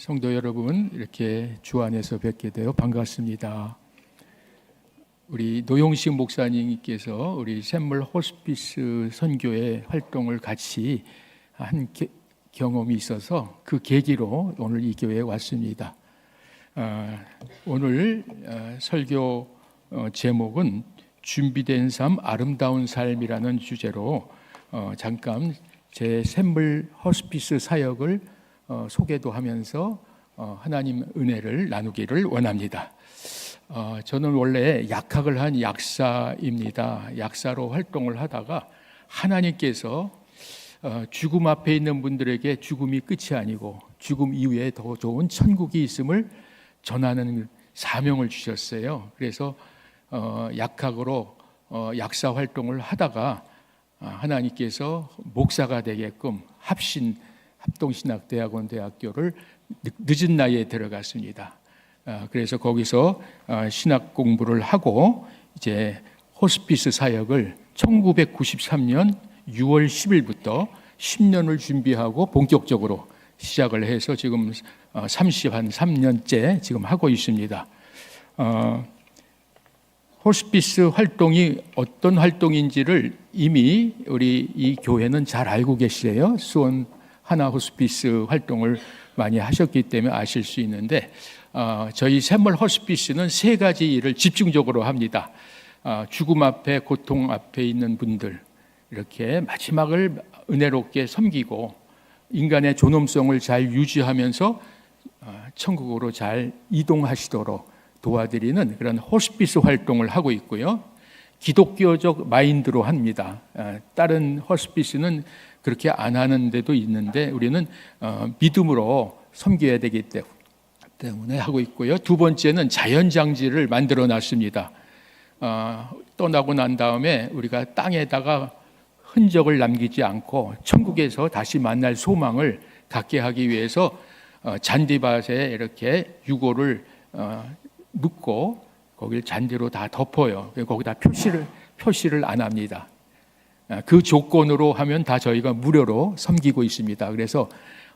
성도 여러분, 이렇게 주 안에서 뵙게 되어 반갑습니다. 우리 노용식 목사님께서 우리 샘물 호스피스 선교회 활동을 같이 한 경험이 있어서 그 계기로 오늘 이 교회에 왔습니다. 오늘 설교 제목은 준비된 삶, 아름다운 삶이라는 주제로 잠깐 제 샘물 호스피스 사역을 소개도 하면서 하나님 은혜를 나누기를 원합니다. 저는 원래 약학을 한 약사입니다. 약사로 활동을 하다가 하나님께서 죽음 앞에 있는 분들에게 죽음이 끝이 아니고 죽음 이후에 더 좋은 천국이 있음을 전하는 사명을 주셨어요. 그래서 약학으로 약사 활동을 하다가 하나님께서 목사가 되게끔 합동신학대학원 대학교를 늦은 나이에 들어갔습니다. 그래서 거기서 신학 공부를 하고 이제 호스피스 사역을 1993년 6월 10일부터 10년을 준비하고 본격적으로 시작을 해서 지금 33년째 지금 하고 있습니다. 호스피스 활동이 어떤 활동인지를 이미 우리 이 교회는 잘 알고 계시래요. 수원 하나 호스피스 활동을 많이 하셨기 때문에 아실 수 있는데 저희 샘물 호스피스는 세 가지 일을 집중적으로 합니다. 죽음 앞에, 고통 앞에 있는 분들 이렇게 마지막을 은혜롭게 섬기고 인간의 존엄성을 잘 유지하면서 천국으로 잘 이동하시도록 도와드리는 그런 호스피스 활동을 하고 있고요. 기독교적 마인드로 합니다. 다른 호스피스는 그렇게 안 하는 데도 있는데 우리는 믿음으로 섬겨야 되기 때문에 하고 있고요. 두 번째는 자연장지를 만들어 놨습니다. 떠나고 난 다음에 우리가 땅에다가 흔적을 남기지 않고 천국에서 다시 만날 소망을 갖게 하기 위해서 잔디밭에 이렇게 유골을 묻고 거기를 잔디로 다 덮어요. 거기다 표시를 안 합니다. 그 조건으로 하면 다 저희가 무료로 섬기고 있습니다. 그래서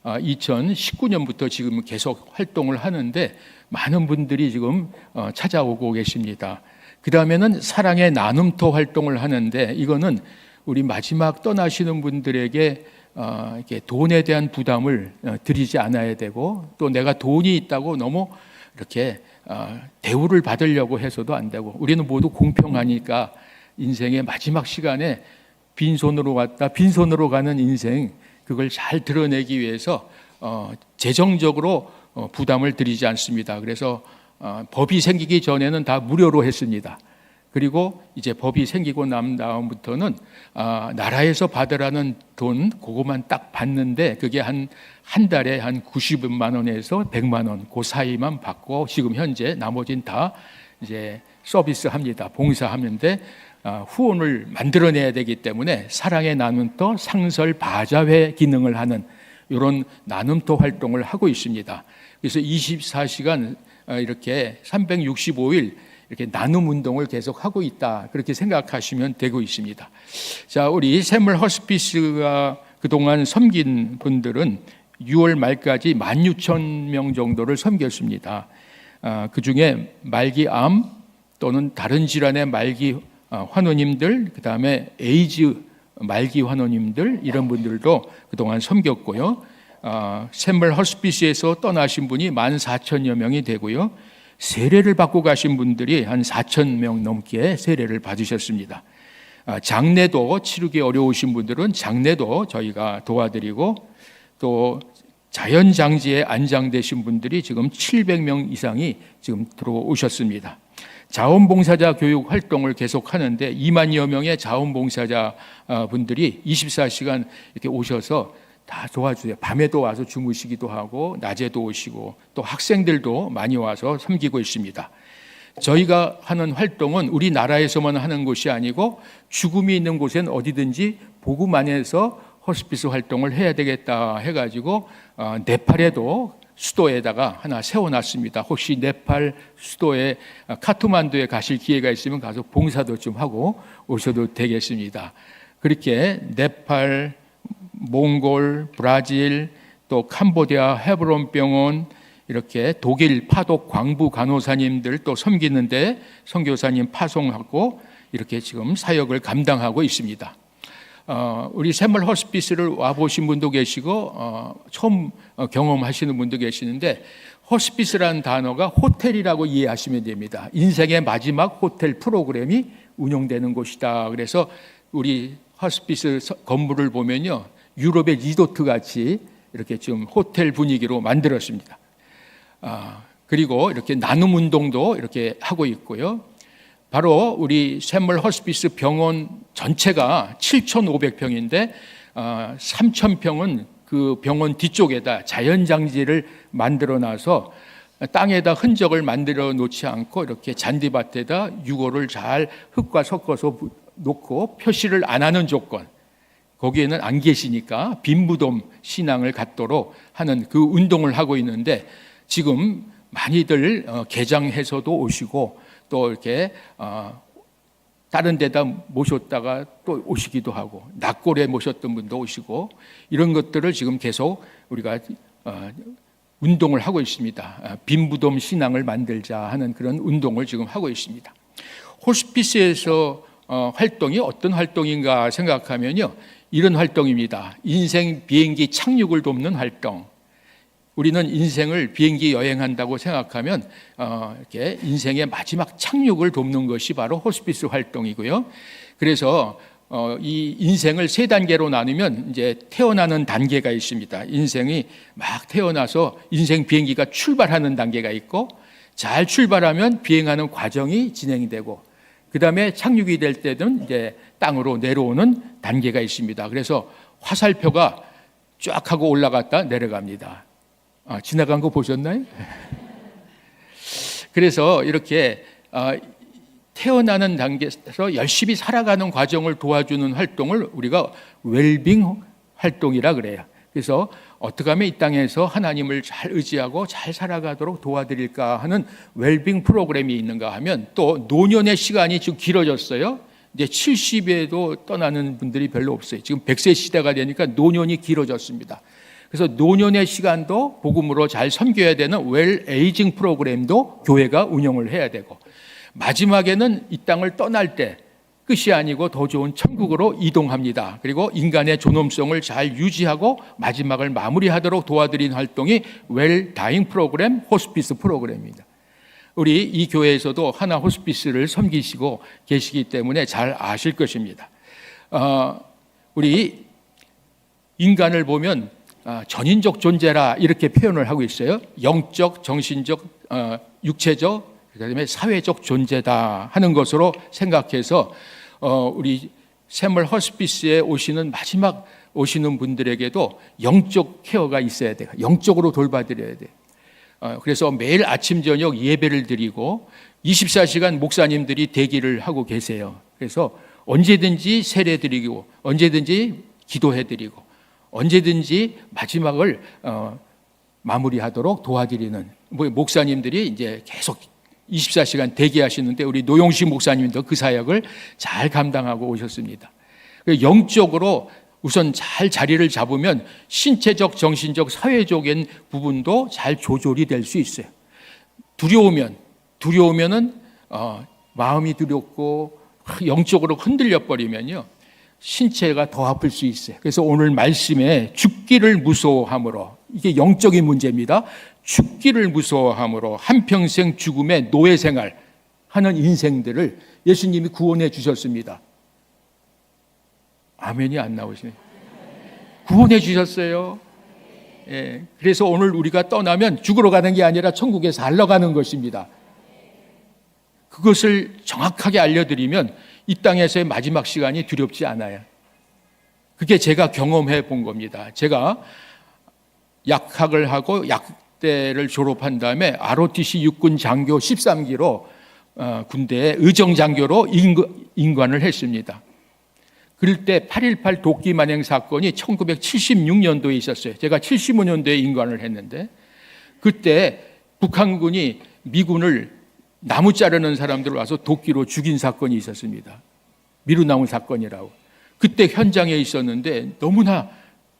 2019년부터 지금 계속 활동을 하는데 많은 분들이 지금 찾아오고 계십니다. 그 다음에는 사랑의 나눔터 활동을 하는데 이거는 우리 마지막 떠나시는 분들에게 이렇게 돈에 대한 부담을 드리지 않아야 되고 또 내가 돈이 있다고 너무 이렇게 대우를 받으려고 해서도 안 되고 우리는 모두 공평하니까 인생의 마지막 시간에 빈손으로 왔다 빈손으로 가는 인생 그걸 잘 드러내기 위해서 재정적으로 부담을 드리지 않습니다. 그래서 법이 생기기 전에는 다 무료로 했습니다. 그리고 이제 법이 생기고 난 다음부터는 나라에서 받으라는 돈 그거만 딱 받는데 그게 한 달에 한 90만 원에서 100만 원 그 사이만 받고 지금 현재 나머지는 다 이제 서비스합니다. 봉사하는데 후원을 만들어내야 되기 때문에 사랑의 나눔터 상설 바자회 기능을 하는 이런 나눔터 활동을 하고 있습니다. 그래서 24시간 이렇게 365일 이렇게 나눔 운동을 계속 하고 있다 그렇게 생각하시면 되고 있습니다. 자, 우리 샘물 호스피스가 그동안 섬긴 분들은 6월 말까지 16,000명 정도를 섬겼습니다. 그 중에 말기암 또는 다른 질환의 말기 환우님들, 그 다음에 에이즈 말기 환우님들 이런 분들도 그동안 섬겼고요. 샘물 호스피스에서 떠나신 분이 14,000여 명이 되고요. 세례를 받고 가신 분들이 한 4,000명 넘게 세례를 받으셨습니다. 장례도 치르기 어려우신 분들은 장례도 저희가 도와드리고 또 자연장지에 안장되신 분들이 지금 700명 이상이 지금 들어오셨습니다. 자원봉사자 교육 활동을 계속 하는데 2만여 명의 자원봉사자 분들이 24시간 이렇게 오셔서 다 도와주세요. 밤에도 와서 주무시기도 하고 낮에도 오시고 또 학생들도 많이 와서 섬기고 있습니다. 저희가 하는 활동은 우리나라에서만 하는 것이 아니고 죽음이 있는 곳엔 어디든지 복음 안에서 호스피스 활동을 해야 되겠다 해가지고 네팔에도 수도에다가 하나 세워놨습니다. 혹시 네팔 수도에 카트만두에 가실 기회가 있으면 가서 봉사도 좀 하고 오셔도 되겠습니다. 그렇게 네팔, 몽골, 브라질, 또 캄보디아 헤브론 병원, 이렇게 독일 파독 광부 간호사님들 또 섬기는데 선교사님 파송하고 이렇게 지금 사역을 감당하고 있습니다. 우리 샘물 호스피스를 와보신 분도 계시고 처음 경험하시는 분도 계시는데, 호스피스라는 단어가 호텔이라고 이해하시면 됩니다. 인생의 마지막 호텔 프로그램이 운영되는 곳이다. 그래서 우리 호스피스 건물을 보면요, 유럽의 리조트 같이 이렇게 지금 호텔 분위기로 만들었습니다. 그리고 이렇게 나눔 운동도 이렇게 하고 있고요. 바로 우리 샘물 호스피스 병원 전체가 7,500평인데 3,000평은 그 병원 뒤쪽에다 자연장지를 만들어 놔서 땅에다 흔적을 만들어 놓지 않고 이렇게 잔디밭에다 유골을 잘 흙과 섞어서 놓고 표시를 안 하는 조건, 거기에는 안 계시니까 빈무덤 신앙을 갖도록 하는 그 운동을 하고 있는데, 지금 많이들 개장해서도 오시고 또 이렇게 다른 데다 모셨다가 또 오시기도 하고, 낙골에 모셨던 분도 오시고, 이런 것들을 지금 계속 우리가 운동을 하고 있습니다. 빈무덤 신앙을 만들자 하는 그런 운동을 지금 하고 있습니다. 호스피스에서 활동이 어떤 활동인가 생각하면요, 이런 활동입니다. 인생 비행기 착륙을 돕는 활동. 우리는 인생을 비행기 여행한다고 생각하면 이렇게 인생의 마지막 착륙을 돕는 것이 바로 호스피스 활동이고요. 그래서 이 인생을 세 단계로 나누면 이제 태어나는 단계가 있습니다. 인생이 막 태어나서 인생 비행기가 출발하는 단계가 있고, 잘 출발하면 비행하는 과정이 진행되고, 그 다음에 착륙이 될 때는 이제 땅으로 내려오는 단계가 있습니다. 그래서 화살표가 쫙 하고 올라갔다 내려갑니다. 지나간 거 보셨나요? 그래서 이렇게 태어나는 단계에서 열심히 살아가는 과정을 도와주는 활동을 우리가 웰빙 활동이라 그래요. 그래서 어떻게 하면 이 땅에서 하나님을 잘 의지하고 잘 살아가도록 도와드릴까 하는 웰빙 프로그램이 있는가 하면, 또 노년의 시간이 지금 길어졌어요. 이제 70에도 떠나는 분들이 별로 없어요. 지금 100세 시대가 되니까 노년이 길어졌습니다. 그래서 노년의 시간도 복음으로 잘 섬겨야 되는 웰 에이징 프로그램도 교회가 운영을 해야 되고, 마지막에는 이 땅을 떠날 때 끝이 아니고 더 좋은 천국으로 이동합니다. 그리고 인간의 존엄성을 잘 유지하고 마지막을 마무리하도록 도와드린 활동이 웰 다잉 프로그램, 호스피스 프로그램입니다. 우리 이 교회에서도 하나 호스피스를 섬기시고 계시기 때문에 잘 아실 것입니다. 우리 인간을 보면 전인적 존재라 이렇게 표현을 하고 있어요. 영적, 정신적, 육체적, 그다음에 사회적 존재다 하는 것으로 생각해서 우리 샘물 호스피스에 오시는 마지막 오시는 분들에게도 영적 케어가 있어야 돼요. 영적으로 돌봐드려야 돼요. 그래서 매일 아침 저녁 예배를 드리고 24시간 목사님들이 대기를 하고 계세요. 그래서 언제든지 세례드리고 언제든지 기도해드리고 언제든지 마지막을 마무리하도록 도와드리는 목사님들이 이제 계속 24시간 대기하시는데, 우리 노용식 목사님도 그 사역을 잘 감당하고 오셨습니다. 영적으로 우선 잘 자리를 잡으면 신체적, 정신적, 사회적인 부분도 잘 조절이 될 수 있어요. 두려우면은 마음이 두렵고 영적으로 흔들려 버리면요, 신체가 더 아플 수 있어요. 그래서 오늘 말씀에 죽기를 무서워함으로, 이게 영적인 문제입니다. 죽기를 무서워함으로 한평생 죽음의 노예 생활 하는 인생들을 예수님이 구원해 주셨습니다. 아멘이 안 나오시네. 구원해 주셨어요. 예, 그래서 오늘 우리가 떠나면 죽으러 가는 게 아니라 천국에 살러 가는 것입니다. 그것을 정확하게 알려드리면 이 땅에서의 마지막 시간이 두렵지 않아요. 그게 제가 경험해 본 겁니다. 제가 약학을 하고 약대를 졸업한 다음에 ROTC 육군 장교 13기로 군대에 의정장교로 임관을 했습니다. 그럴 때 8.18 도끼 만행 사건이 1976년도에 있었어요. 제가 75년도에 임관을 했는데, 그때 북한군이 미군을 나무 자르는 사람들을 와서 도끼로 죽인 사건이 있었습니다. 미루나무 사건이라고. 그때 현장에 있었는데 너무나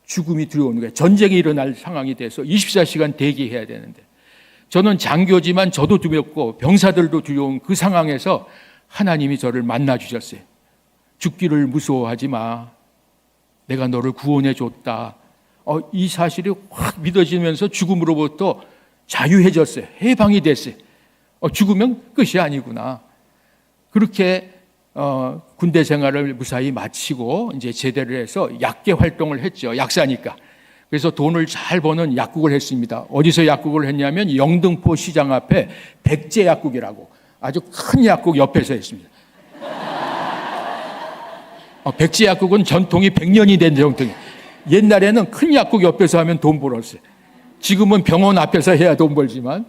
죽음이 두려운 거예요. 전쟁이 일어날 상황이 돼서 24시간 대기해야 되는데, 저는 장교지만 저도 두렵고 병사들도 두려운 그 상황에서 하나님이 저를 만나 주셨어요. 죽기를 무서워하지 마. 내가 너를 구원해 줬다. 이 사실이 확 믿어지면서 죽음으로부터 자유해졌어요. 해방이 됐어요. 죽으면 끝이 아니구나. 그렇게 군대 생활을 무사히 마치고 이제 제대를 해서 약계 활동을 했죠. 약사니까. 그래서 돈을 잘 버는 약국을 했습니다. 어디서 약국을 했냐면 영등포 시장 앞에 백제 약국이라고 아주 큰 약국 옆에서 했습니다. 백제 약국은 전통이 100년이 된 전통이. 옛날에는 큰 약국 옆에서 하면 돈 벌었어요. 지금은 병원 앞에서 해야 돈 벌지만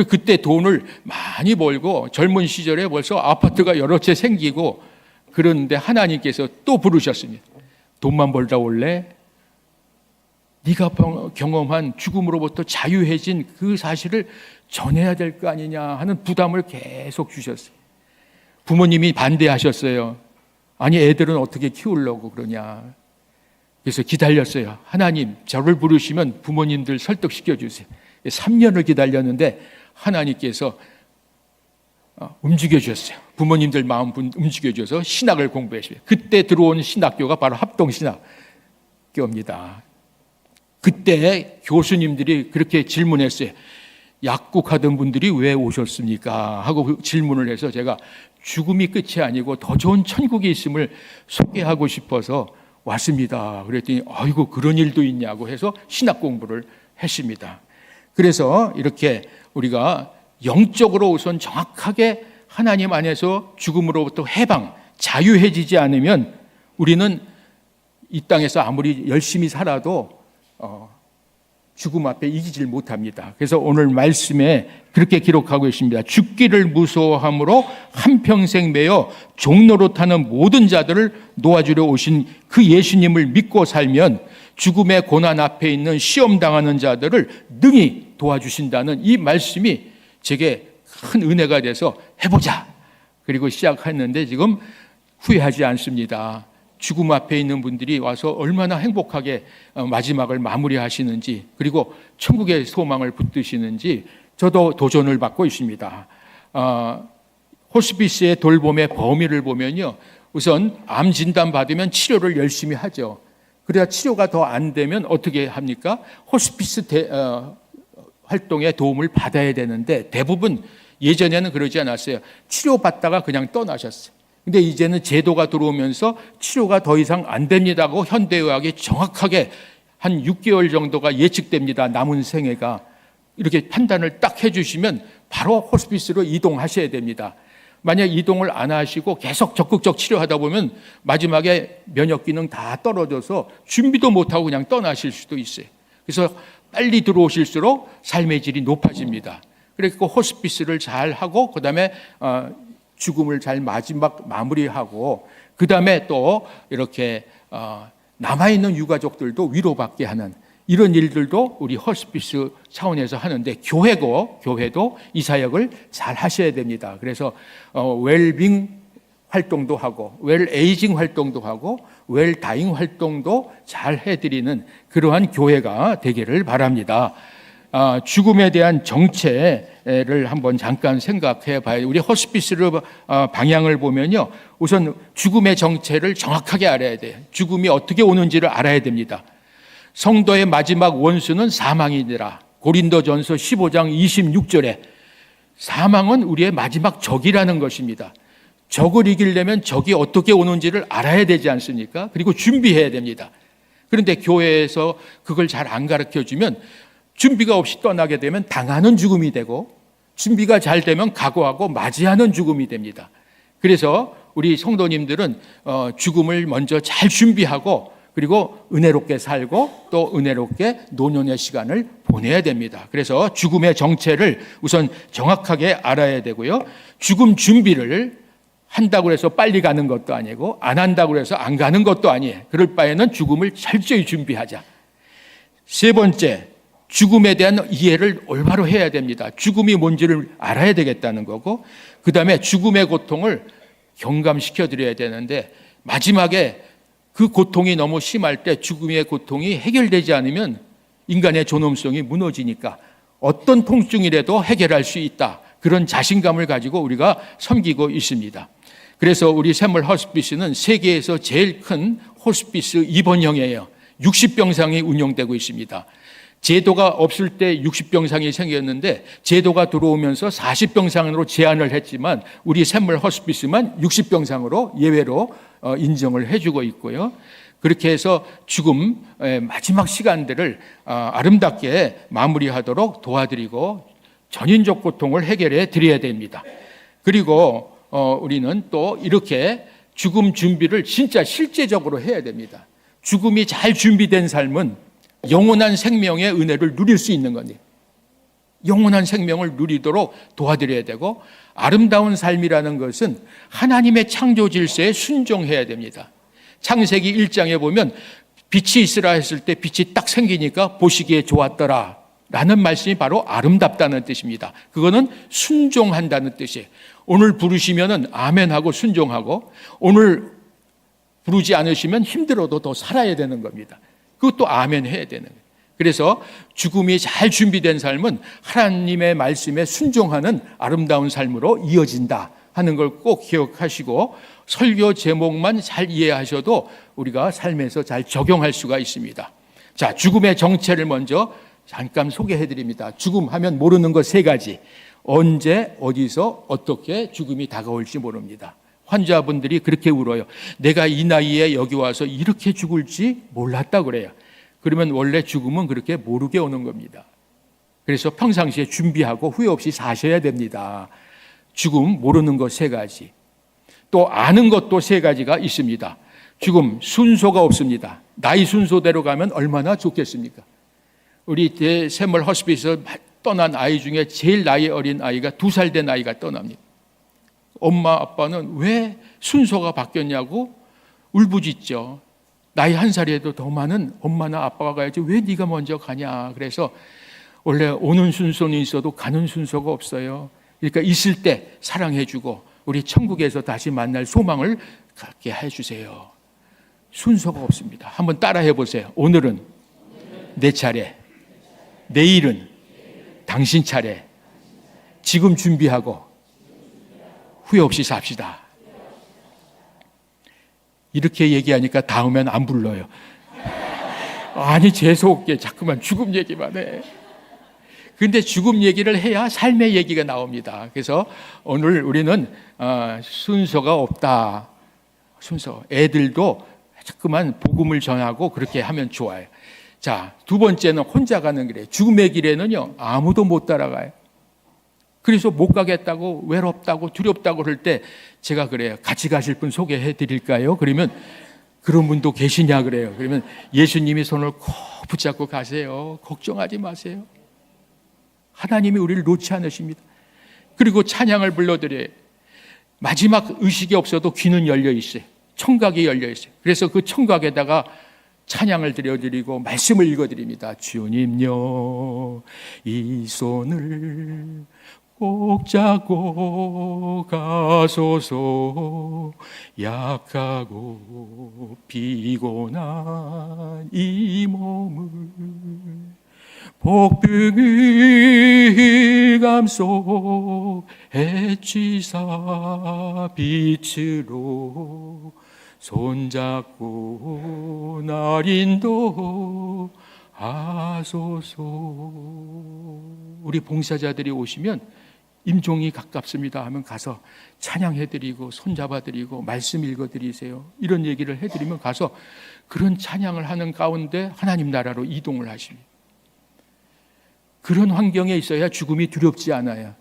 그때 돈을 많이 벌고 젊은 시절에 벌써 아파트가 여러 채 생기고 그런데 하나님께서 또 부르셨습니다. 돈만 벌다 올래? 네가 경험한 죽음으로부터 자유해진 그 사실을 전해야 될 거 아니냐 하는 부담을 계속 주셨어요. 부모님이 반대하셨어요. 아니 애들은 어떻게 키우려고 그러냐. 그래서 기다렸어요. 하나님 저를 부르시면 부모님들 설득시켜 주세요. 3년을 기다렸는데 하나님께서 움직여 주셨어요. 부모님들 마음 움직여 줘서 신학을 공부했어요. 그때 들어온 신학교가 바로 합동신학교입니다. 그때 교수님들이 그렇게 질문했어요. 약국하던 분들이 왜 오셨습니까? 하고 질문을 해서 제가 죽음이 끝이 아니고 더 좋은 천국이 있음을 소개하고 싶어서 왔습니다. 그랬더니 아이고 그런 일도 있냐고 해서 신학 공부를 했습니다. 그래서 이렇게 우리가 영적으로 우선 정확하게 하나님 안에서 죽음으로부터 해방, 자유해지지 않으면 우리는 이 땅에서 아무리 열심히 살아도 죽음 앞에 이기질 못합니다. 그래서 오늘 말씀에 그렇게 기록하고 있습니다. 죽기를 무서워함으로 한평생 매여 종로로 타는 모든 자들을 놓아주려 오신 그 예수님을 믿고 살면 죽음의 고난 앞에 있는 시험당하는 자들을 능히 도와주신다는 이 말씀이 제게 큰 은혜가 돼서 해보자. 그리고 시작했는데 지금 후회하지 않습니다. 죽음 앞에 있는 분들이 와서 얼마나 행복하게 마지막을 마무리하시는지 그리고 천국의 소망을 붙드시는지 저도 도전을 받고 있습니다. 호스피스의 돌봄의 범위를 보면요. 우선 암 진단 받으면 치료를 열심히 하죠. 그래야 치료가 더 안 되면 어떻게 합니까? 호스피스 활동에 도움을 받아야 되는데 대부분 예전에는 그러지 않았어요. 치료받다가 그냥 떠나셨어요. 근데 이제는 제도가 들어오면서 치료가 더 이상 안 됩니다고 현대의학이 정확하게 한 6개월 정도가 예측됩니다. 남은 생애가. 이렇게 판단을 딱 해주시면 바로 호스피스로 이동하셔야 됩니다. 만약 이동을 안 하시고 계속 적극적 치료하다 보면 마지막에 면역 기능 다 떨어져서 준비도 못하고 그냥 떠나실 수도 있어요. 그래서 빨리 들어오실수록 삶의 질이 높아집니다. 그래서 호스피스를 잘 하고 그다음에 죽음을 잘 마지막 마무리하고 그다음에 또 이렇게 남아있는 유가족들도 위로받게 하는 이런 일들도 우리 호스피스 차원에서 하는데 교회도 이 사역을 잘 하셔야 됩니다. 그래서 웰빙 활동도 하고 웰에이징 활동도 하고 웰다잉 활동도 잘 해드리는 그러한 교회가 되기를 바랍니다. 죽음에 대한 정체를 한번 잠깐 생각해 봐요. 우리 호스피스를 방향을 보면요. 우선 죽음의 정체를 정확하게 알아야 돼요. 죽음이 어떻게 오는지를 알아야 됩니다. 성도의 마지막 원수는 사망이니라. 고린도전서 15장 26절에 사망은 우리의 마지막 적이라는 것입니다. 적을 이기려면 적이 어떻게 오는지를 알아야 되지 않습니까? 그리고 준비해야 됩니다. 그런데 교회에서 그걸 잘 안 가르쳐주면 준비가 없이 떠나게 되면 당하는 죽음이 되고 준비가 잘 되면 각오하고 맞이하는 죽음이 됩니다. 그래서 우리 성도님들은 죽음을 먼저 잘 준비하고 그리고 은혜롭게 살고 또 은혜롭게 노년의 시간을 보내야 됩니다. 그래서 죽음의 정체를 우선 정확하게 알아야 되고요. 죽음 준비를 한다고 해서 빨리 가는 것도 아니고 안 한다고 해서 안 가는 것도 아니에요. 그럴 바에는 죽음을 철저히 준비하자. 세 번째, 죽음에 대한 이해를 올바로 해야 됩니다. 죽음이 뭔지를 알아야 되겠다는 거고 그 다음에 죽음의 고통을 경감시켜 드려야 되는데 마지막에 그 고통이 너무 심할 때 죽음의 고통이 해결되지 않으면 인간의 존엄성이 무너지니까 어떤 통증이라도 해결할 수 있다. 그런 자신감을 가지고 우리가 섬기고 있습니다. 그래서 우리 샘물 호스피스는 세계에서 제일 큰 호스피스 입원형이에요. 60병상이 운영되고 있습니다. 제도가 없을 때 60병상이 생겼는데 제도가 들어오면서 40병상으로 제한을 했지만 우리 샘물 호스피스만 60병상으로 예외로 인정을 해주고 있고요. 그렇게 해서 죽음 마지막 시간들을 아름답게 마무리하도록 도와드리고 전인적 고통을 해결해 드려야 됩니다. 그리고 우리는 또 이렇게 죽음 준비를 진짜 실제적으로 해야 됩니다. 죽음이 잘 준비된 삶은 영원한 생명의 은혜를 누릴 수 있는 거니 영원한 생명을 누리도록 도와드려야 되고, 아름다운 삶이라는 것은 하나님의 창조 질서에 순종해야 됩니다. 창세기 1장에 보면 빛이 있으라 했을 때 빛이 딱 생기니까 보시기에 좋았더라 라는 말씀이 바로 아름답다는 뜻입니다. 그거는 순종한다는 뜻이에요. 오늘 부르시면은 아멘하고 순종하고, 오늘 부르지 않으시면 힘들어도 더 살아야 되는 겁니다. 그것도 아멘 해야 되는 거예요. 그래서 죽음이 잘 준비된 삶은 하나님의 말씀에 순종하는 아름다운 삶으로 이어진다 하는 걸 꼭 기억하시고, 설교 제목만 잘 이해하셔도 우리가 삶에서 잘 적용할 수가 있습니다. 자, 죽음의 정체를 먼저 잠깐 소개해 드립니다. 죽음 하면 모르는 것 세 가지. 언제, 어디서, 어떻게 죽음이 다가올지 모릅니다. 환자분들이 그렇게 울어요. 내가 이 나이에 여기 와서 이렇게 죽을지 몰랐다 그래요. 그러면 원래 죽음은 그렇게 모르게 오는 겁니다. 그래서 평상시에 준비하고 후회 없이 사셔야 됩니다. 죽음 모르는 것 세 가지. 또 아는 것도 세 가지가 있습니다. 죽음 순서가 없습니다. 나이 순서대로 가면 얼마나 좋겠습니까? 우리 샘물 호스피스 떠난 아이 중에 제일 나이 어린 아이가 2살 된 아이가 떠납니다. 엄마 아빠는 왜 순서가 바뀌었냐고 울부짖죠. 나이 1살에도 더 많은 엄마나 아빠가 가야지 왜 네가 먼저 가냐. 그래서 원래 오는 순서는 있어도 가는 순서가 없어요. 그러니까 있을 때 사랑해주고 우리 천국에서 다시 만날 소망을 갖게 해주세요. 순서가 없습니다. 한번 따라해 보세요. 오늘은 내 차례, 내일은 당신 차례. 지금 준비하고 후회 없이 삽시다. 이렇게 얘기하니까 다음엔 안 불러요. 아니, 재수없게 자꾸만 죽음 얘기만 해. 그런데 죽음 얘기를 해야 삶의 얘기가 나옵니다. 그래서 오늘 우리는 순서가 없다. 순서. 애들도 자꾸만 복음을 전하고 그렇게 하면 좋아요. 자, 두 번째는 혼자 가는 길이에요. 죽음의 길에는요, 아무도 못 따라가요. 그래서 못 가겠다고, 외롭다고, 두렵다고 그럴 때 제가 그래요. 같이 가실 분 소개해 드릴까요? 그러면 그런 분도 계시냐 그래요. 그러면 예수님이 손을 꼭 붙잡고 가세요. 걱정하지 마세요. 하나님이 우리를 놓지 않으십니다. 그리고 찬양을 불러드려요. 마지막 의식이 없어도 귀는 열려 있어요. 청각이 열려 있어요. 그래서 그 청각에다가 찬양을 드려드리고 말씀을 읽어드립니다. 주님여, 이 손을 꼭 잡고 가소서. 약하고 피곤한 이 몸을 복등을 감소 해치사 빛으로 손잡고 날 인도하소서. 우리 봉사자들이 오시면 임종이 가깝습니다 하면 가서 찬양해드리고 손잡아드리고 말씀 읽어드리세요. 이런 얘기를 해드리면 가서 그런 찬양을 하는 가운데 하나님 나라로 이동을 하십니다. 그런 환경에 있어야 죽음이 두렵지 않아요.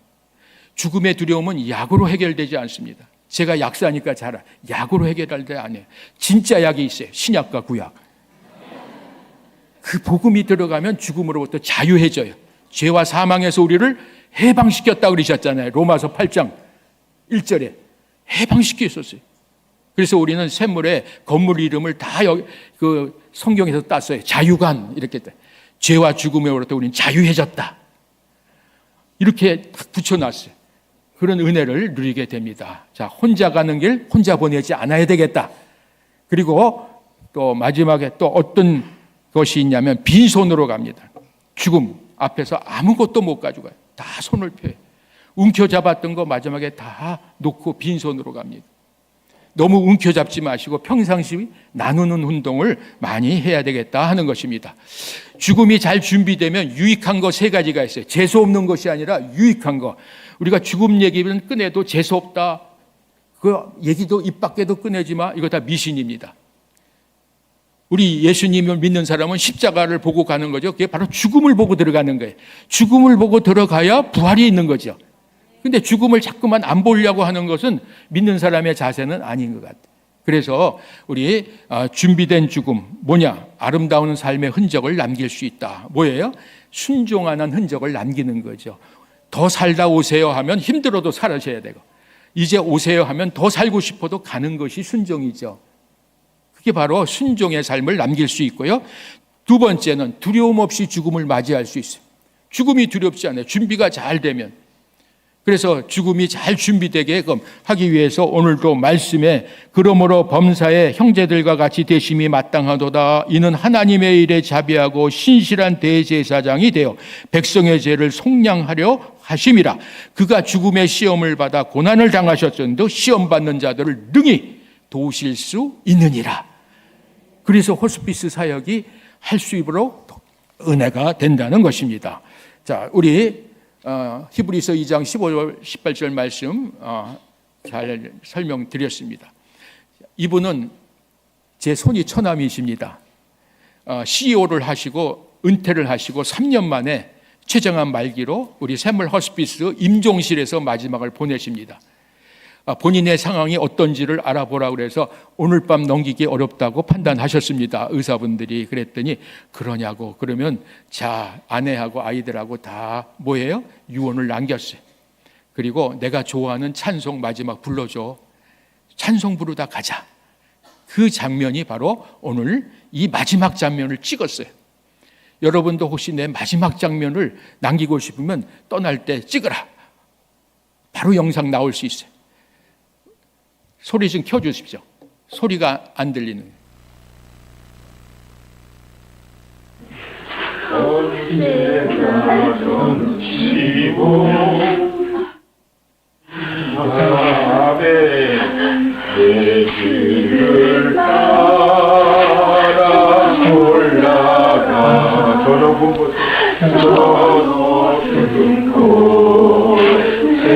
죽음의 두려움은 약으로 해결되지 않습니다. 제가 약사니까 잘 알아요. 약으로 해결할 때 아니에요. 진짜 약이 있어요. 신약과 구약. 그 복음이 들어가면 죽음으로부터 자유해져요. 죄와 사망에서 우리를 해방시켰다 그러셨잖아요. 로마서 8장 1절에 해방시켰었어요. 그래서 우리는 샘물에 건물 이름을 다 여기 그 성경에서 땄어요. 자유관 이렇게 돼. 죄와 죽음으로부터 우리는 자유해졌다. 이렇게 딱 붙여놨어요. 그런 은혜를 누리게 됩니다. 자, 혼자 가는 길 혼자 보내지 않아야 되겠다. 그리고 또 마지막에 또 어떤 것이 있냐면 빈손으로 갑니다. 죽음. 앞에서 아무것도 못 가져가요. 다 손을 펴요. 움켜잡았던 거 마지막에 다 놓고 빈손으로 갑니다. 너무 움켜잡지 마시고 평상시 나누는 운동을 많이 해야 되겠다 하는 것입니다. 죽음이 잘 준비되면 유익한 거 세 가지가 있어요. 재수 없는 것이 아니라 유익한 거. 우리가 죽음 얘기는 꺼내도 재수 없다. 그 얘기도 입 밖에도 꺼내지 마. 이거 다 미신입니다. 우리 예수님을 믿는 사람은 십자가를 보고 가는 거죠. 그게 바로 죽음을 보고 들어가는 거예요. 죽음을 보고 들어가야 부활이 있는 거죠. 근데 죽음을 자꾸만 안 보려고 하는 것은 믿는 사람의 자세는 아닌 것 같아요. 그래서 우리 준비된 죽음 뭐냐? 아름다운 삶의 흔적을 남길 수 있다. 뭐예요? 순종하는 흔적을 남기는 거죠. 더 살다 오세요 하면 힘들어도 살아셔야 되고, 이제 오세요 하면 더 살고 싶어도 가는 것이 순종이죠. 그게 바로 순종의 삶을 남길 수 있고요. 두 번째는 두려움 없이 죽음을 맞이할 수 있어요. 죽음이 두렵지 않아요. 준비가 잘 되면. 그래서 죽음이 잘 준비되게끔 하기 위해서 오늘도 말씀에 그러므로 범사의 형제들과 같이 되심이 마땅하도다. 이는 하나님의 일에 자비하고 신실한 대제사장이 되어 백성의 죄를 속량하려 하심이라. 그가 죽음의 시험을 받아 고난을 당하셨던도 시험받는 자들을 능히 도우실 수 있느니라. 그래서 호스피스 사역이 할 수 있도록 은혜가 된다는 것입니다. 자, 우리 히브리서 2장 15절 18절 말씀 잘 설명드렸습니다. 이분은 제 손이 처남이십니다. CEO를 하시고 은퇴를 하시고 3년 만에 최정한 말기로 우리 샘물 호스피스 임종실에서 마지막을 보내십니다. 본인의 상황이 어떤지를 알아보라고 그래서 오늘 밤 넘기기 어렵다고 판단하셨습니다. 의사분들이. 그랬더니 그러냐고. 그러면 자, 아내하고 아이들하고 다 뭐예요? 유언을 남겼어요. 그리고 내가 좋아하는 찬송 마지막 불러줘. 찬송 부르다 가자. 그 장면이 바로 오늘 이 마지막 장면을 찍었어요. 여러분도 혹시 내 마지막 장면을 남기고 싶으면 떠날 때 찍어라. 바로 영상 나올 수 있어요. 소리 좀 켜주십시오. 소리가 안 들리는. 언제나 넘치고 밤에 내 길을 따라 올라가 저 높은 곳에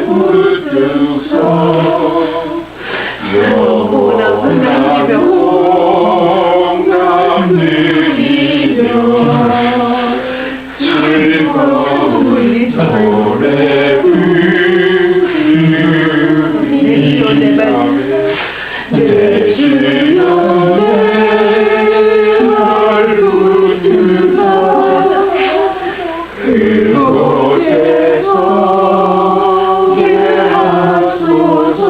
우뚝 서 영원한 영광 누리며 즐거운 노래 부르리라. 내 주여 내 말 붙들라. 그곳에서 예하소서.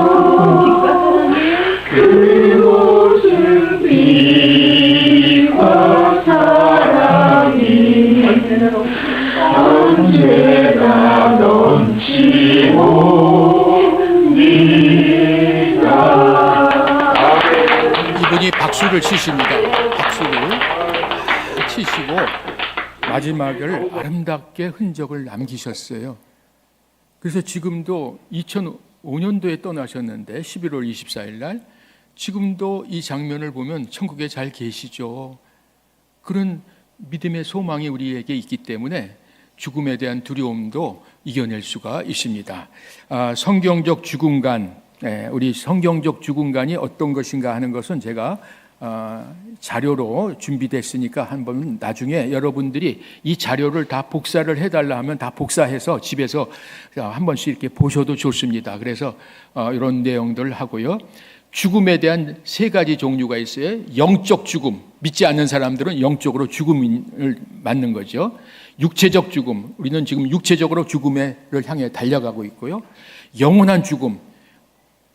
그곳은 빛과 사랑이 언제나 넘치옵니다. 이분이 박수를 치십니다. 박수를 치시고 마지막을 아름답게 흔적을 남기셨어요. 그래서 지금도 2005년도에 떠나셨는데 11월 24일 날 지금도 이 장면을 보면 천국에 잘 계시죠. 그런 믿음의 소망이 우리에게 있기 때문에 죽음에 대한 두려움도 이겨낼 수가 있습니다. 성경적 죽음관, 우리 성경적 죽음관이 어떤 것인가 하는 것은 제가 자료로 준비됐으니까 한번 나중에 여러분들이 이 자료를 다 복사를 해달라 하면 다 복사해서 집에서 한 번씩 이렇게 보셔도 좋습니다. 그래서 이런 내용들을 하고요. 죽음에 대한 세 가지 종류가 있어요. 영적 죽음, 믿지 않는 사람들은 영적으로 죽음을 맞는 거죠. 육체적 죽음, 우리는 지금 육체적으로 죽음을 향해 달려가고 있고요. 영원한 죽음,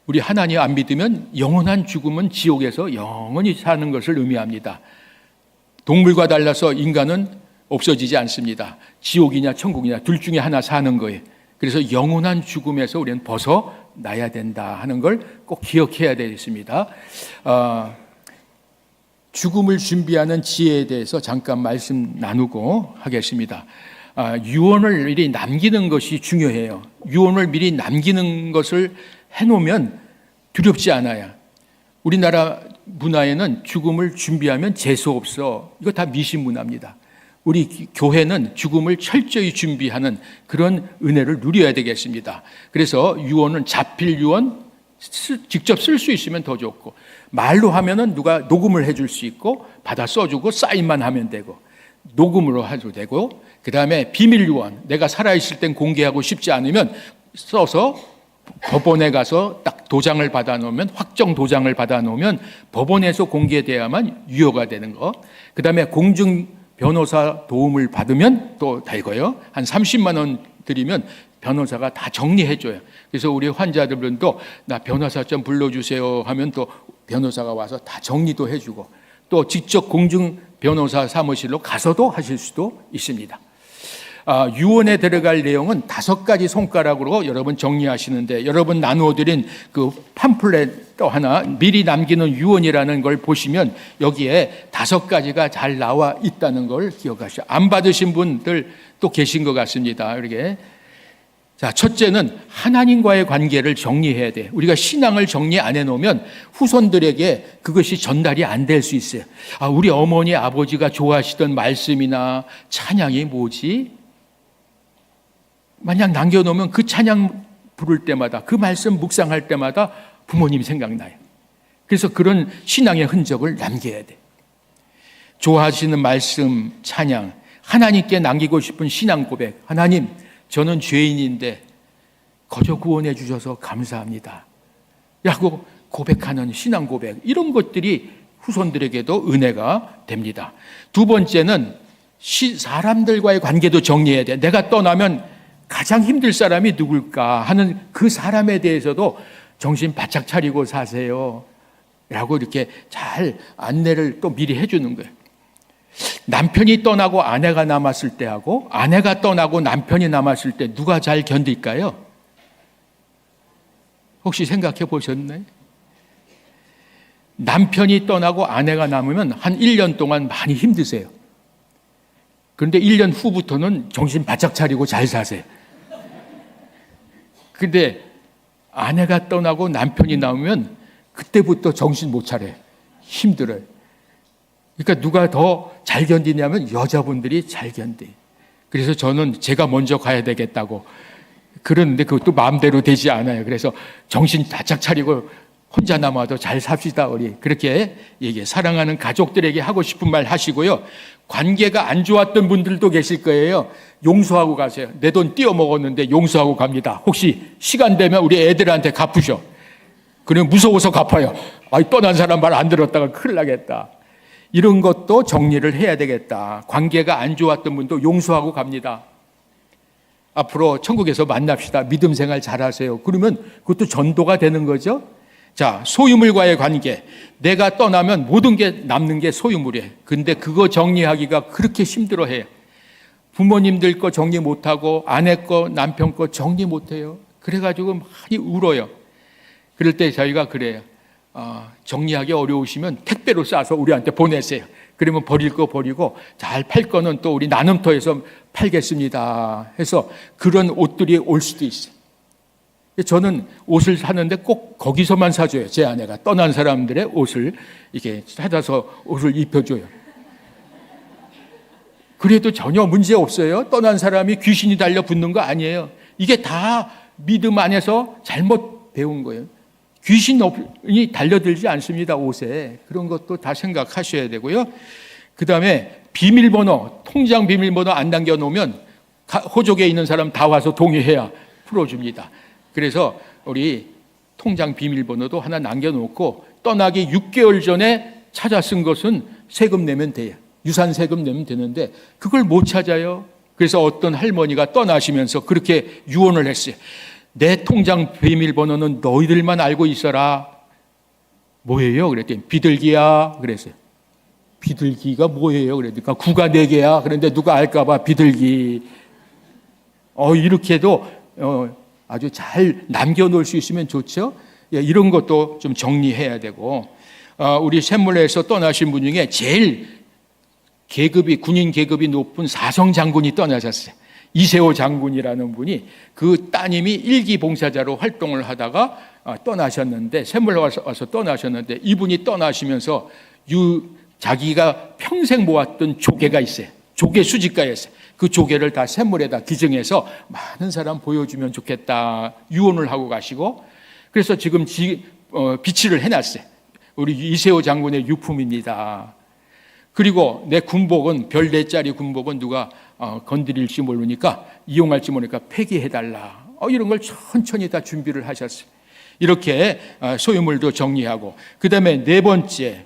우리 하나님 안 믿으면 영원한 죽음은 지옥에서 영원히 사는 것을 의미합니다. 동물과 달라서 인간은 없어지지 않습니다. 지옥이냐 천국이냐 둘 중에 하나 사는 거예요. 그래서 영원한 죽음에서 우리는 벗어나야 된다 하는 걸 꼭 기억해야 되겠습니다. 죽음을 준비하는 지혜에 대해서 잠깐 말씀 나누고 하겠습니다. 유언을 미리 남기는 것이 중요해요. 유언을 미리 남기는 것을 해놓으면 두렵지 않아요. 우리나라 문화에는 죽음을 준비하면 재수 없어. 이거 다 미신 문화입니다. 우리 교회는 죽음을 철저히 준비하는 그런 은혜를 누려야 되겠습니다. 그래서 유언은 자필 유언 직접 쓸 수 있으면 더 좋고, 말로 하면은 누가 녹음을 해줄 수 있고 받아 써주고 사인만 하면 되고, 녹음으로 해도 되고, 그 다음에 비밀 유언, 내가 살아있을 땐 공개하고 싶지 않으면 써서 법원에 가서 딱 도장을 받아 놓으면, 확정 도장을 받아 놓으면 법원에서 공개돼야만 유효가 되는 거. 그 다음에 공중 변호사 도움을 받으면 또 되고요. 한 30만 원 드리면 변호사가 다 정리해줘요. 그래서 우리 환자들도 나 변호사 좀 불러주세요 하면 또 변호사가 와서 다 정리도 해주고, 또 직접 공중 변호사 사무실로 가서도 하실 수도 있습니다. 유언에 들어갈 내용은 5가지 손가락으로 여러분 정리하시는데, 여러분 나누어드린 그 팜플렛 또 하나, 미리 남기는 유언이라는 걸 보시면 여기에 5가지가 잘 나와 있다는 걸 기억하시죠. 안 받으신 분들 또 계신 것 같습니다. 이렇게. 자, 첫째는 하나님과의 관계를 정리해야 돼. 우리가 신앙을 정리 안 해놓으면 후손들에게 그것이 전달이 안 될 수 있어요. 우리 어머니 아버지가 좋아하시던 말씀이나 찬양이 뭐지? 만약 남겨놓으면 그 찬양 부를 때마다, 그 말씀 묵상할 때마다 부모님 생각나요. 그래서 그런 신앙의 흔적을 남겨야 돼. 좋아하시는 말씀, 찬양, 하나님께 남기고 싶은 신앙 고백. 하나님, 저는 죄인인데 거저 구원해 주셔서 감사합니다 라고 고백하는 신앙 고백, 이런 것들이 후손들에게도 은혜가 됩니다. 2번째는 사람들과의 관계도 정리해야 돼. 내가 떠나면 가장 힘들 사람이 누굴까 하는 그 사람에 대해서도 정신 바짝 차리고 사세요 라고 이렇게 잘 안내를 또 미리 해주는 거예요. 남편이 떠나고 아내가 남았을 때하고 아내가 떠나고 남편이 남았을 때 누가 잘 견딜까요? 혹시 생각해 보셨나요? 남편이 떠나고 아내가 남으면 한 1년 동안 많이 힘드세요. 그런데 1년 후부터는 정신 바짝 차리고 잘 사세요. 근데 아내가 떠나고 남편이 남으면 그때부터 정신 못 차려요. 힘들어요. 그러니까 누가 더 잘 견디냐면 여자분들이 잘 견뎌요. 그래서 저는 제가 먼저 가야 되겠다고 그러는데 그것도 마음대로 되지 않아요. 그래서 정신 바짝 차리고 혼자 남아도 잘 삽시다 우리. 그렇게 얘기해. 사랑하는 가족들에게 하고 싶은 말 하시고요. 관계가 안 좋았던 분들도 계실 거예요. 용서하고 가세요. 내 돈 띄어 먹었는데 용서하고 갑니다. 혹시 시간 되면 우리 애들한테 갚으셔. 그러면 무서워서 갚아요. 떠난 사람 말 안 들었다가 큰일 나겠다. 이런 것도 정리를 해야 되겠다. 관계가 안 좋았던 분도 용서하고 갑니다. 앞으로 천국에서 만납시다. 믿음 생활 잘하세요. 그러면 그것도 전도가 되는 거죠. 자, 소유물과의 관계. 내가 떠나면 모든 게 남는 게 소유물이에요. 근데 그거 정리하기가 그렇게 힘들어해요. 부모님들 거 정리 못하고 아내 거 남편 거 정리 못해요. 그래가지고 많이 울어요. 그럴 때 저희가 그래요. 정리하기 어려우시면 택배로 싸서 우리한테 보내세요. 그러면 버릴 거 버리고 잘 팔 거는 또 우리 나눔터에서 팔겠습니다 해서 그런 옷들이 올 수도 있어요. 저는 옷을 사는데 꼭 거기서만 사줘요. 제 아내가 떠난 사람들의 옷을 이렇게 찾아서 옷을 입혀줘요. 그래도 전혀 문제 없어요. 떠난 사람이 귀신이 달려붙는 거 아니에요. 이게 다 믿음 안에서 잘못 배운 거예요. 귀신이 달려들지 않습니다. 옷에. 그런 것도 다 생각하셔야 되고요. 그 다음에 비밀번호, 통장 비밀번호 안 남겨놓으면 호족에 있는 사람 다 와서 동의해야 풀어줍니다. 그래서 우리 통장 비밀번호도 하나 남겨놓고 떠나기 6개월 전에 찾아 쓴 것은 세금 내면 돼요. 유산 세금 내면 되는데 그걸 못 찾아요. 그래서 어떤 할머니가 떠나시면서 그렇게 유언을 했어요. 내 통장 비밀번호는 너희들만 알고 있어라. 뭐예요? 그랬더니 비둘기야. 그랬어요. 비둘기가 뭐예요? 그러니까 구가 4개야. 그런데 누가 알까봐 비둘기. 이렇게도 아주 잘 남겨놓을 수 있으면 좋죠. 이런 것도 좀 정리해야 되고, 우리 샘물에서 떠나신 분 중에 제일 군인 계급이 높은 사성 장군이 떠나셨어요. 이세호 장군이라는 분이 그 따님이 일기 봉사자로 활동을 하다가 떠나셨는데, 샘물에 와서 떠나셨는데, 이분이 떠나시면서 자기가 평생 모았던 조개가 있어요. 조개 수집가였어요. 그 조개를 다 샘물에다 기증해서 많은 사람 보여주면 좋겠다 유언을 하고 가시고, 그래서 지금 비치를 해놨어요. 우리 이세호 장군의 유품입니다. 그리고 내 군복은 별 4짜리 군복은 누가 건드릴지 모르니까, 이용할지 모르니까 폐기해달라. 이런 걸 천천히 다 준비를 하셨어요. 이렇게 소유물도 정리하고, 그 다음에 4번째,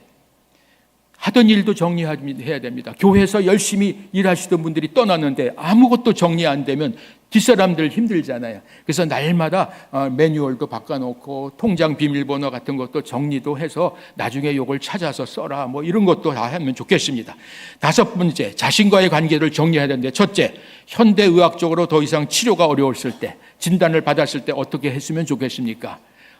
하던 일도 정리해야 됩니다. 교회에서 열심히 일하시던 분들이 떠났는데 아무것도 정리 안 되면 뒷사람들 힘들잖아요. 그래서 날마다 매뉴얼도 바꿔놓고 통장 비밀번호 같은 것도 정리도 해서 나중에 요걸 찾아서 써라, 뭐 이런 것도 다 하면 좋겠습니다. 5번째, 자신과의 관계를 정리해야 되는데, 첫째, 현대의학적으로 더 이상 치료가 어려웠을 때, 진단을 받았을 때 어떻게 했으면 좋겠습니까?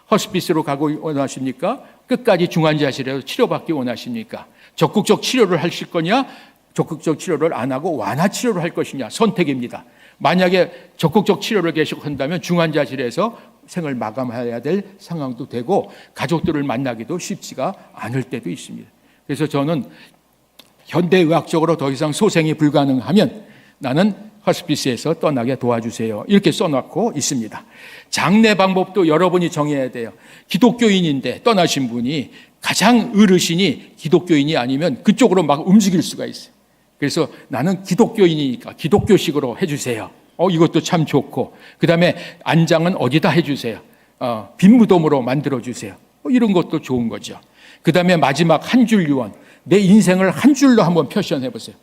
허스피스로 가고 원하십니까? 끝까지 중환자실에서 치료받기 원하십니까? 적극적 치료를 하실 거냐? 적극적 치료를 안 하고 완화 치료를 할 것이냐? 선택입니다. 만약에 적극적 치료를 계속 한다면 중환자실에서 생을 마감해야 될 상황도 되고, 가족들을 만나기도 쉽지가 않을 때도 있습니다. 그래서 저는 현대의학적으로 더 이상 소생이 불가능하면 나는 허스피스에서 떠나게 도와주세요, 이렇게 써놓고 있습니다. 장례 방법도 여러분이 정해야 돼요. 기독교인인데 떠나신 분이 가장 어르신이 기독교인이 아니면 그쪽으로 막 움직일 수가 있어요. 그래서 나는 기독교인이니까 기독교식으로 해주세요. 이것도 참 좋고, 그 다음에 안장은 어디다 해주세요. 빈 무덤으로 만들어주세요. 이런 것도 좋은 거죠. 그 다음에 마지막 한 줄 유언, 내 인생을 한 줄로 한번 표현해 보세요.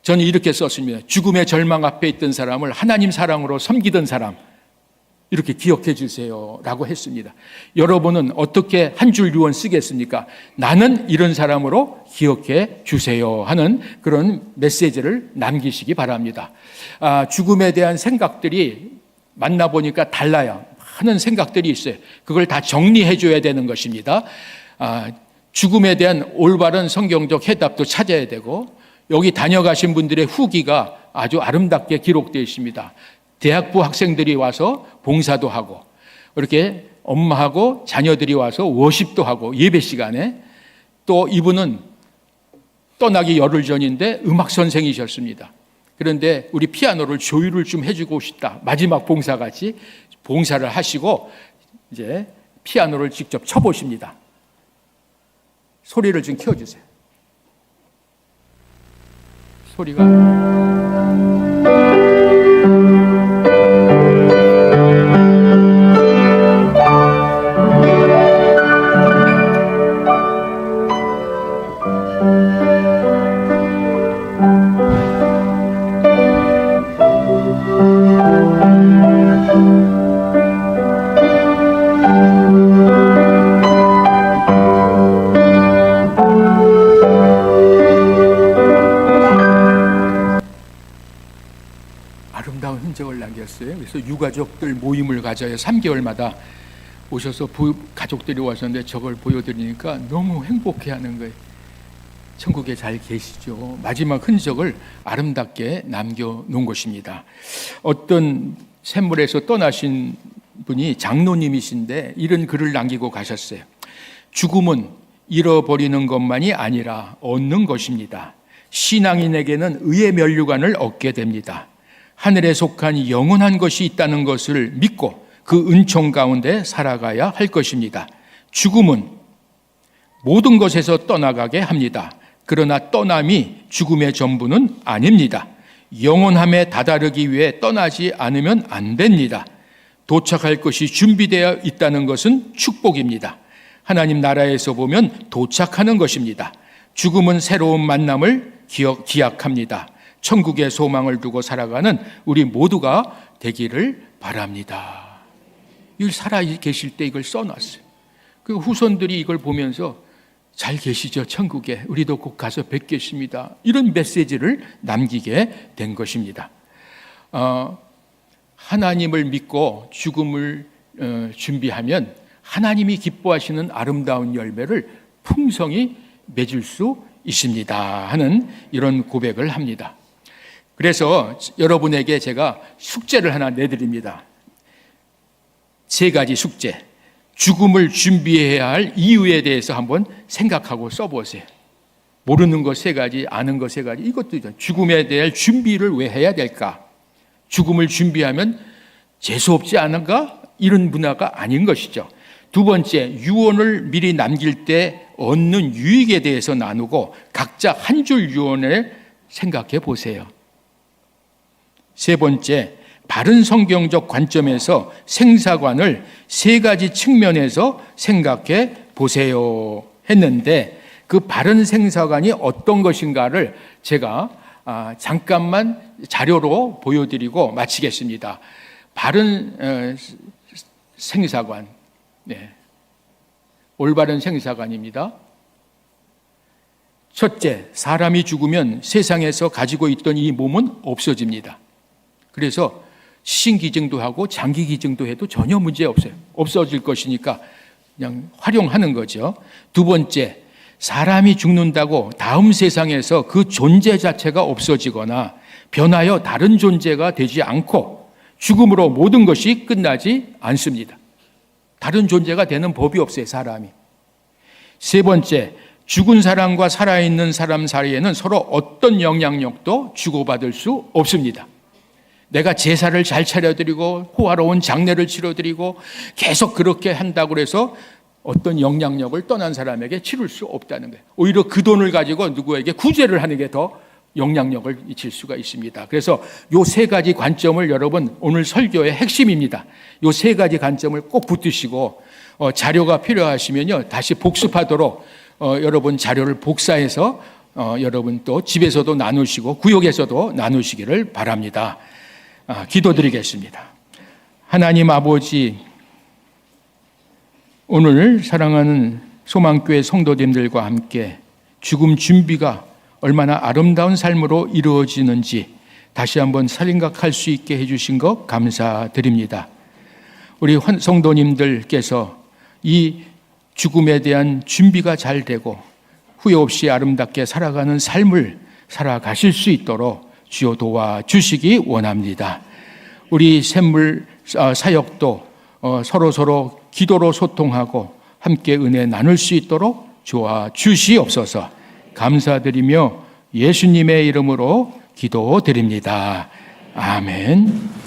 저는 이렇게 썼습니다. 죽음의 절망 앞에 있던 사람을 하나님 사랑으로 섬기던 사람, 이렇게 기억해 주세요 라고 했습니다. 여러분은 어떻게 한 줄 유언 쓰겠습니까? 나는 이런 사람으로 기억해 주세요 하는 그런 메시지를 남기시기 바랍니다. 죽음에 대한 생각들이 만나보니까 달라요. 많은 생각들이 있어요. 그걸 다 정리해 줘야 되는 것입니다. 죽음에 대한 올바른 성경적 해답도 찾아야 되고, 여기 다녀가신 분들의 후기가 아주 아름답게 기록되어 있습니다. 대학부 학생들이 와서 봉사도 하고, 이렇게 엄마하고 자녀들이 와서 워십도 하고, 예배 시간에 또 이분은 떠나기 열흘 전인데 음악 선생이셨습니다. 그런데 우리 피아노를 조율을 좀 해주고 싶다, 마지막 봉사같이 봉사를 하시고 이제 피아노를 직접 쳐보십니다. 소리를 좀 키워주세요. 소리가 아름다운 흔적을 남겼어요. 그래서 유가족들 모임을 가져요. 3개월마다 오셔서 가족들이 와서는데 저걸 보여드리니까 너무 행복해하는 거예요. 천국에 잘 계시죠. 마지막 흔적을 아름답게 남겨놓은 것입니다. 어떤 샘물에서 떠나신 분이 장로님이신데 이런 글을 남기고 가셨어요. 죽음은 잃어버리는 것만이 아니라 얻는 것입니다. 신앙인에게는 의의 면류관을 얻게 됩니다. 하늘에 속한 영원한 것이 있다는 것을 믿고 그 은총 가운데 살아가야 할 것입니다. 죽음은 모든 것에서 떠나가게 합니다. 그러나 떠남이 죽음의 전부는 아닙니다. 영원함에 다다르기 위해 떠나지 않으면 안 됩니다. 도착할 것이 준비되어 있다는 것은 축복입니다. 하나님 나라에서 보면 도착하는 것입니다. 죽음은 새로운 만남을 기약합니다. 천국의 소망을 두고 살아가는 우리 모두가 되기를 바랍니다. 이걸 살아 계실 때 이걸 써놨어요. 그 후손들이 이걸 보면서 잘 계시죠? 천국에 우리도 꼭 가서 뵙겠습니다. 이런 메시지를 남기게 된 것입니다. 하나님을 믿고 죽음을 준비하면 하나님이 기뻐하시는 아름다운 열매를 풍성히 맺을 수 있습니다 하는 이런 고백을 합니다. 그래서 여러분에게 제가 숙제를 하나 내드립니다. 3가지 숙제. 죽음을 준비해야 할 이유에 대해서 한번 생각하고 써보세요. 모르는 것 3가지, 아는 것 3가지, 이것도 있잖아요. 죽음에 대한 준비를 왜 해야 될까? 죽음을 준비하면 재수없지 않은가? 이런 문화가 아닌 것이죠. 2번째, 유언을 미리 남길 때 얻는 유익에 대해서 나누고 각자 한 줄 유언을 생각해 보세요. 3번째, 바른 성경적 관점에서 생사관을 3가지 측면에서 생각해 보세요 했는데, 그 바른 생사관이 어떤 것인가를 제가 잠깐만 자료로 보여드리고 마치겠습니다. 바른 생사관, 올바른 생사관입니다. 첫째, 사람이 죽으면 세상에서 가지고 있던 이 몸은 없어집니다. 그래서 시신기증도 하고 장기기증도 해도 전혀 문제 없어요. 없어질 것이니까 그냥 활용하는 거죠. 2번째, 사람이 죽는다고 다음 세상에서 그 존재 자체가 없어지거나 변하여 다른 존재가 되지 않고 죽음으로 모든 것이 끝나지 않습니다. 다른 존재가 되는 법이 없어요, 사람이. 3번째, 죽은 사람과 살아있는 사람 사이에는 서로 어떤 영향력도 주고받을 수 없습니다. 내가 제사를 잘 차려드리고 호화로운 장례를 치러드리고 계속 그렇게 한다고 해서 어떤 영향력을 떠난 사람에게 치를 수 없다는 거예요. 오히려 그 돈을 가지고 누구에게 구제를 하는 게 더 영향력을 미칠 수가 있습니다. 그래서 이 3가지 관점을 여러분, 오늘 설교의 핵심입니다. 이 3가지 관점을 꼭 붙드시고 자료가 필요하시면요 다시 복습하도록 여러분 자료를 복사해서 여러분 또 집에서도 나누시고 구역에서도 나누시기를 바랍니다. 기도드리겠습니다. 하나님 아버지, 오늘 사랑하는 소망교회 성도님들과 함께 죽음 준비가 얼마나 아름다운 삶으로 이루어지는지 다시 한번 살림각할 수 있게 해주신 것 감사드립니다. 우리 성도님들께서 이 죽음에 대한 준비가 잘 되고 후회 없이 아름답게 살아가는 삶을 살아가실 수 있도록 주여 도와주시기 원합니다. 우리 샘물 사역도 서로 기도로 소통하고 함께 은혜 나눌 수 있도록 도와주시옵소서. 감사드리며 예수님의 이름으로 기도드립니다. 아멘.